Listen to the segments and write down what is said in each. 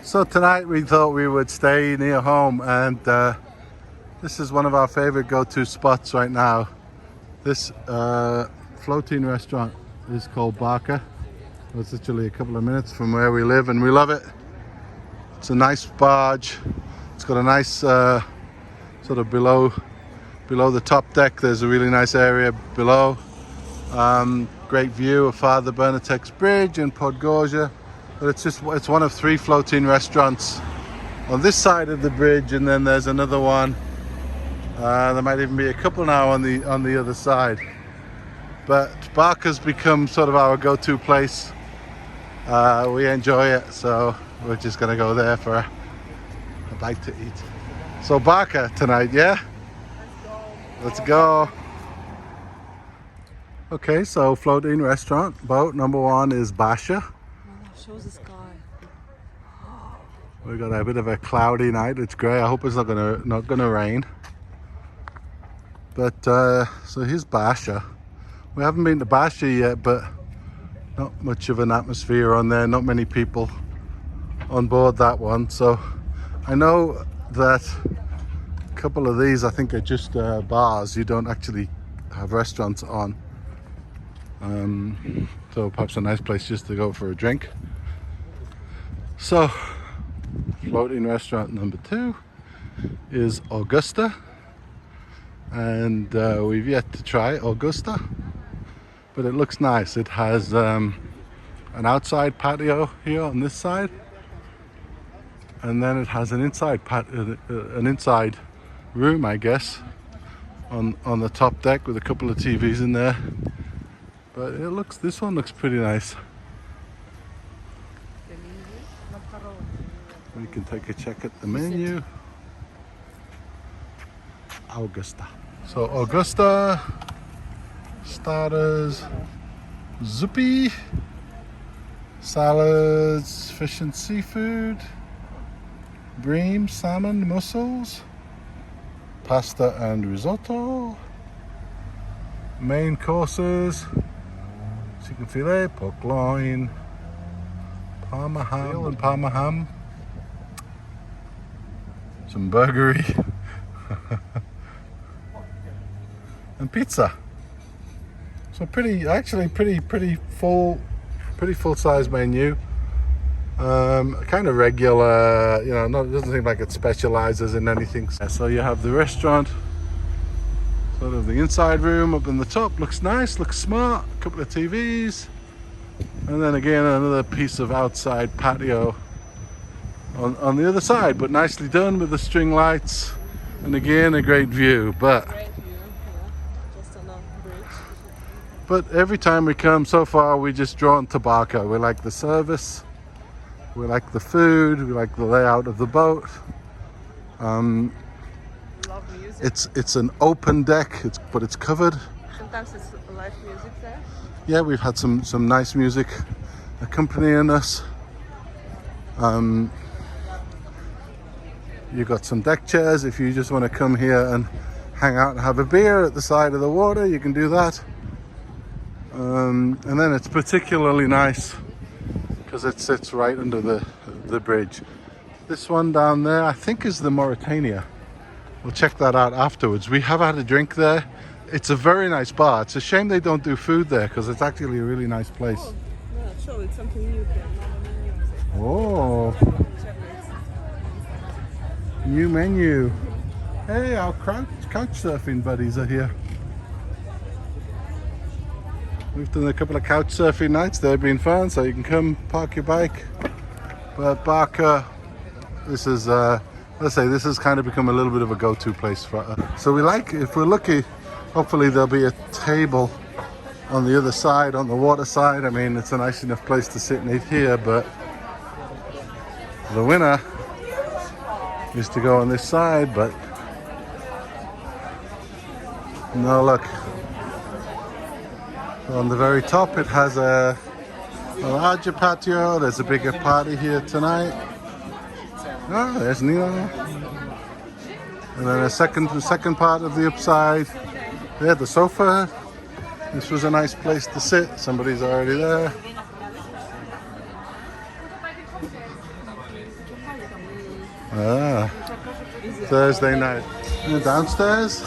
So tonight we thought we would stay near home, and this is one of our favorite go-to spots right now. This floating restaurant is called Barca. It's literally a couple of minutes from where we live and we love it. It's a nice barge. It's got a nice sort of below the top deck. There's a really nice area below. Great view of Father Bernatec's Bridge in Podgorza. But it's one of 3 floating restaurants on this side of the bridge, and then there's another one. There might even be a couple now on the other side. But Barca's become sort of our go-to place. We enjoy it, so we're just gonna go there for a bite to eat. So Barca tonight, yeah? Let's go. Okay, so floating restaurant, boat number 1 is Barca. Shows the sky. We got a bit of a cloudy night. It's grey. I hope it's not gonna rain. But so here's Barca. We haven't been to Barca yet, but not much of an atmosphere on there. Not many people on board that one. So I know that a couple of these, I think, are just bars. You don't actually have restaurants on. So perhaps a nice place just to go for a drink. So, floating restaurant number 2 is Augusta, and we've yet to try Augusta, but it looks nice. It has an outside patio here on this side, and then it has an inside room, I guess, on the top deck with a couple of TVs in there. But this one looks pretty nice. We can take a check at the menu. Augusta. So Augusta, starters, zuppi, salads, fish and seafood, bream, salmon, mussels, pasta and risotto, main courses, chicken fillet, pork loin, parma ham and parma ham, some burgery and pizza. So pretty full-size menu. Kind of regular, you know. It doesn't seem like it specializes in anything. So you have the restaurant, sort of the inside room up in the top. Looks nice, looks smart. A couple of TVs, and then again another piece of outside patio on the other side, but nicely done with the string lights, and again a great view. But Just on a bridge. But every time we come so far, we're just drawn to Barca. We like the service, we like the food, we like the layout of the boat. Love music. It's an open deck, but it's covered. Sometimes it's live music there. Yeah, we've had some nice music accompanying us. You've got some deck chairs. If you just want to come here and hang out and have a beer at the side of the water, you can do that. And then it's particularly nice because it sits right under the bridge. This one down there, I think, is the Mauritania. We'll check that out afterwards. We have had a drink there. It's a very nice bar. It's a shame they don't do food there because it's actually a really nice place. Oh, yeah, sure, it's something new here. Oh, new menu. Hey, our couch surfing buddies are here. We've done a couple of couch surfing nights. They've been fun, so you can come park your bike. But Barca, this is let's say this has kind of become a little bit of a go-to place for us. So we like, if we're lucky, hopefully there'll be a table on the other side, on the water side. I mean, it's a nice enough place to sit and eat here, but the winner is to go on this side, but no luck. On the very top, it has a larger patio. There's a bigger party here tonight. Oh, there's Nina. And then the second part of the upside. There, the sofa. This was a nice place to sit. Somebody's already there. Ah, Thursday night. And downstairs,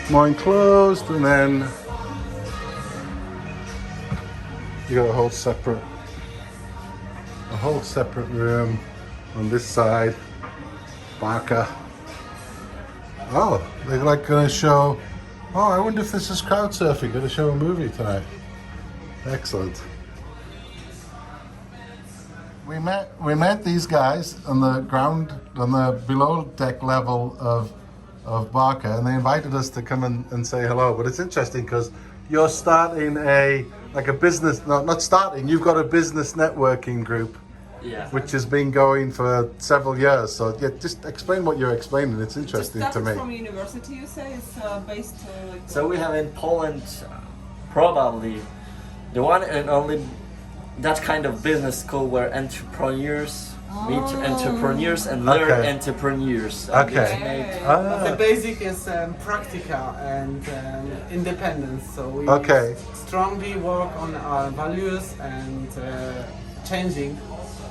more enclosed, and then you got a whole separate room on this side. Barca. Oh, they're like going to show. Oh, I wonder if this is crowd surfing. Going to show a movie tonight. Excellent. We met these guys on the ground, on the below deck level of Barca, and they invited us to come and say hello. But it's interesting because you're starting a business. No, not starting. You've got a business networking group. Yeah. Which has been going for several years. So yeah, just explain what you're explaining. It's interesting to me. From university, you say it's based. So we have in Poland probably the one and only that kind of business school where entrepreneurs meet entrepreneurs and learn entrepreneurs. And Okay. it's made- The basic is practical and independence. So we Okay. strongly work on our values and changing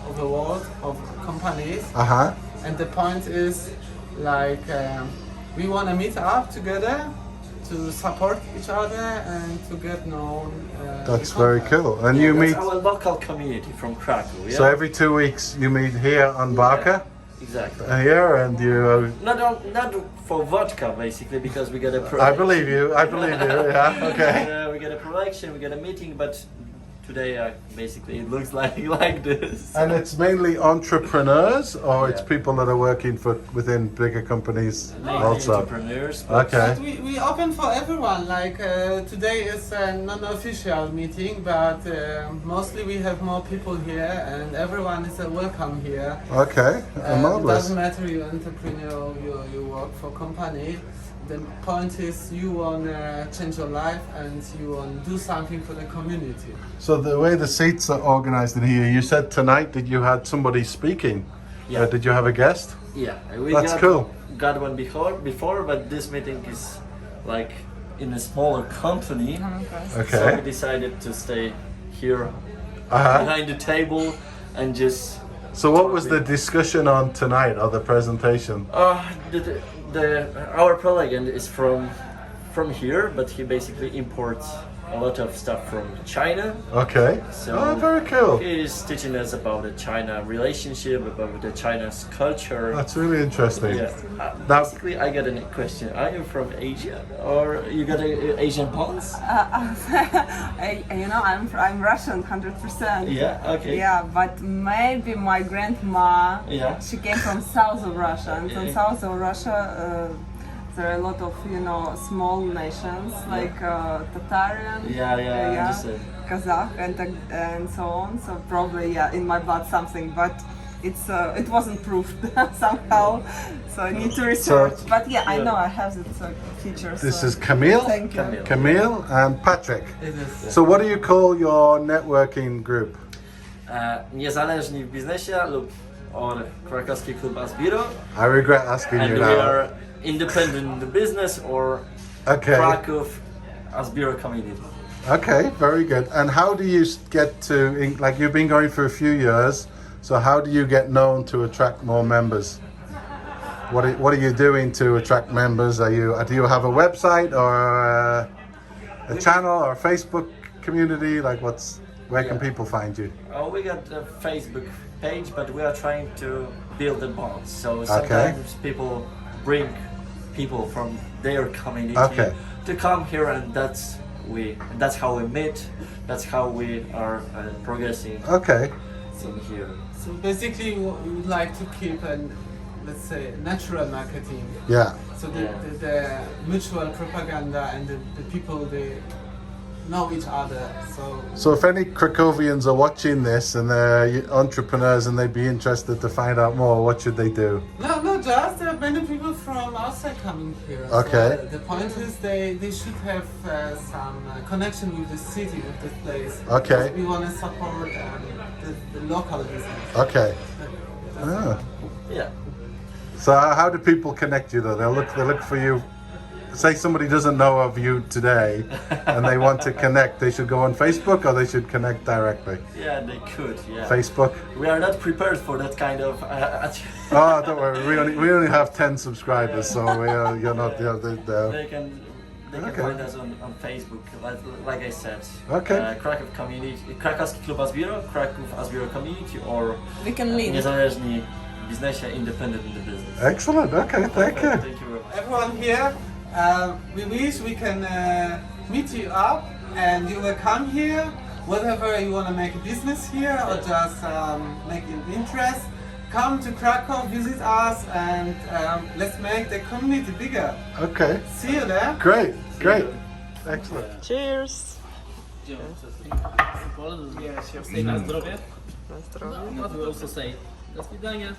of the world of companies. And the point is, like, we want to meet up together to support each other and to get known. That's very cool. And you That's meet. our local community from Krakow. Yeah? So every 2 weeks you meet here on Barca. Exactly. Here, and you. Not for vodka basically because we get a I production. believe you. I believe you. Yeah. Okay. We get a production, we get a meeting, but today basically it looks like this. And it's mainly entrepreneurs, or it's Yeah. people that are working within bigger companies Mainly also. entrepreneurs. But Okay. But we open for everyone. Like today is a non-official meeting, but mostly we have more people here, and everyone is welcome here. Okay. It Marvelous. doesn't matter you entrepreneur, you work for company. The point is you want to change your life and you want to do something for the community. So the way the seats are organized in here, you said tonight that you had somebody speaking. Yeah. Did you have a guest? yeah, we That's cool. got one before, but this meeting is like in a smaller company. So Okay. we decided to stay here Uh-huh. behind the table and just So what was the discussion on tonight, or the presentation? our prelegent is from here, but he basically imports a lot of stuff from China. Okay. So Oh, very cool. he is teaching us about the China relationship, about the China's culture. That's really interesting. Yeah. Now- Basically, I got a question. Are you from Asia, or you got Asian bonds? I'm Russian, 100%. Yeah. Okay. Yeah, but maybe my grandma, Yeah. she came from south of Russia, and in Yeah. south of Russia, there are a lot of small nations like Tatarian, Yeah. Understand. Kazakh, and so on. So probably in my blood something, but it wasn't proved somehow. So I need to research. But I know I have the features. This so is Camille, Thank you. Camille and Patrick. It is. So what do you call your networking group? Niezależni w biznesie lub or Krakowski Klub Asbiro, I regret asking and you we now. are independent in the business or Okay. Krakow Asbiro community. Okay, very good. And how do you get to, like you've been going for a few years, so how do you get known to attract more members? What are you doing to attract members? Do you have a website or a channel or a Facebook community? Like where can people find you? We got a Facebook page, but we are trying to build a bond. So sometimes people bring people from their community to come here, and that's how we meet. That's how we are progressing Okay. in here. So basically, we would like to keep let's say, natural marketing. Yeah. So the mutual propaganda and the people, they know each other. So if any Krakowians are watching this and they're entrepreneurs and they'd be interested to find out more, what should they do? No, not just. There are many people from outside coming here. Okay. So the point is they should have some connection with the city, with the place. Okay. We want to support the local business. Okay. Ah. Yeah. So how do people connect you though? They look for you say somebody doesn't know of you today and they want to connect, they should go on Facebook or they should connect directly? Yeah, they could, yeah. Facebook? We are not prepared for that kind of... Oh, don't worry, we only have 10 subscribers, so you're not... They can find us on Facebook, like I said. Okay. Krakow community, Krakowski Klub Azbiro, Kraków Azbiro community, or We can link. Niezależni biznesie, independent in the business. Excellent, okay, thank you. Thank you very much. Everyone here, we wish we can meet you up and you will come here, whatever you want to make a business here or just make an interest. Come to Krakow, visit us, and let's make the community bigger. Okay. See you there. Great, great. Excellent. Cheers. Na zdrowie. Na zdrowie. What we also say. Do widzenia.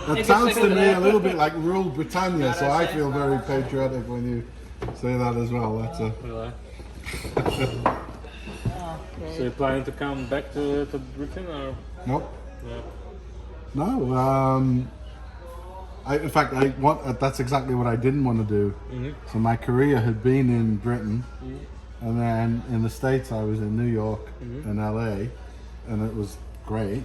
That sounds to me a little bit like rural Britannia, so I feel very patriotic when you say that as well. That's a... So you're planning to come back to Britain or? Nope. Yeah. No, in fact, that's exactly what I didn't want to do. Mm-hmm. So my career had been in Britain, and then in the States I was in New York and LA, and it was great.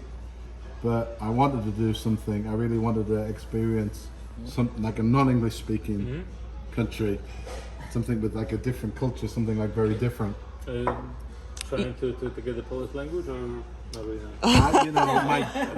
But I wanted to do something, I really wanted to experience something like a non-English speaking country, something with like a different culture, something like very different. Trying to get the Polish language or not really?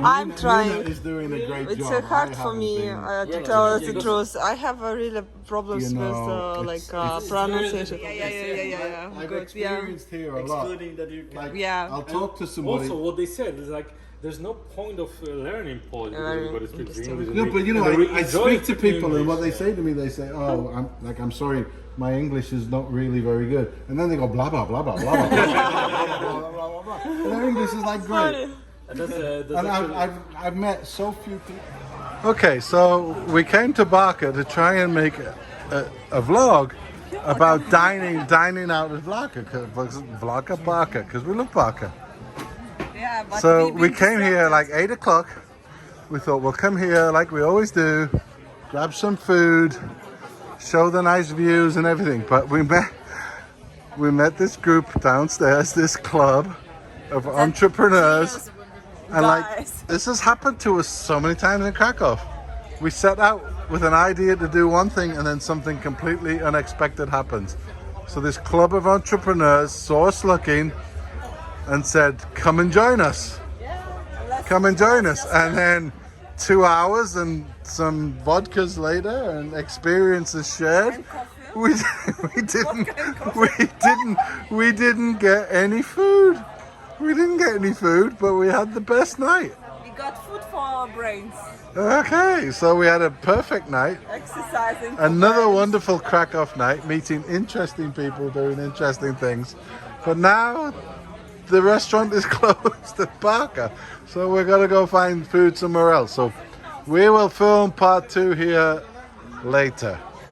I'm trying. Nina is doing a great It's job. hard I for haven't me been. to tell the truth. I have really problems You know, with it's pronunciation. Yeah. I've Good. Yeah. experienced here a lot. Excluding that you can... Like, Yeah. I'll talk to somebody. Also, what they said is like, there's no point of learning Polish because everybody speaks English. No, but you know, And they I enjoy speak to people and English. what they say to me, they say, "Oh, I'm sorry, my English is not really very good," and then they go blah blah blah blah blah blah blah blah blah blah blah. And their English is like great. And that's And actually, I've met so few people. Okay, so we came to Barca to try and make a vlog about dining out at Barca, because we love Barca. Yeah, but So we've we been came here distracted. like 8 o'clock. We thought we'll come here like we always do, grab some food, show the nice views and everything. But we met this group downstairs, this club of entrepreneurs. And like, Guys. this has happened to us so many times in Krakow. We set out with an idea to do one thing and then something completely unexpected happens. So this club of entrepreneurs saw us looking and said, come and join us. Come and join us. And then 2 hours and some vodkas later and experiences shared, we didn't get any food. We didn't get any food, but we had the best night. We got food for our brains. Okay, so we had a perfect night. Exercising. for Another brains. wonderful Krakow night, meeting interesting people doing interesting things. But now the restaurant is closed at Barca, so we're gonna go find food somewhere else. So we will film part 2 here later.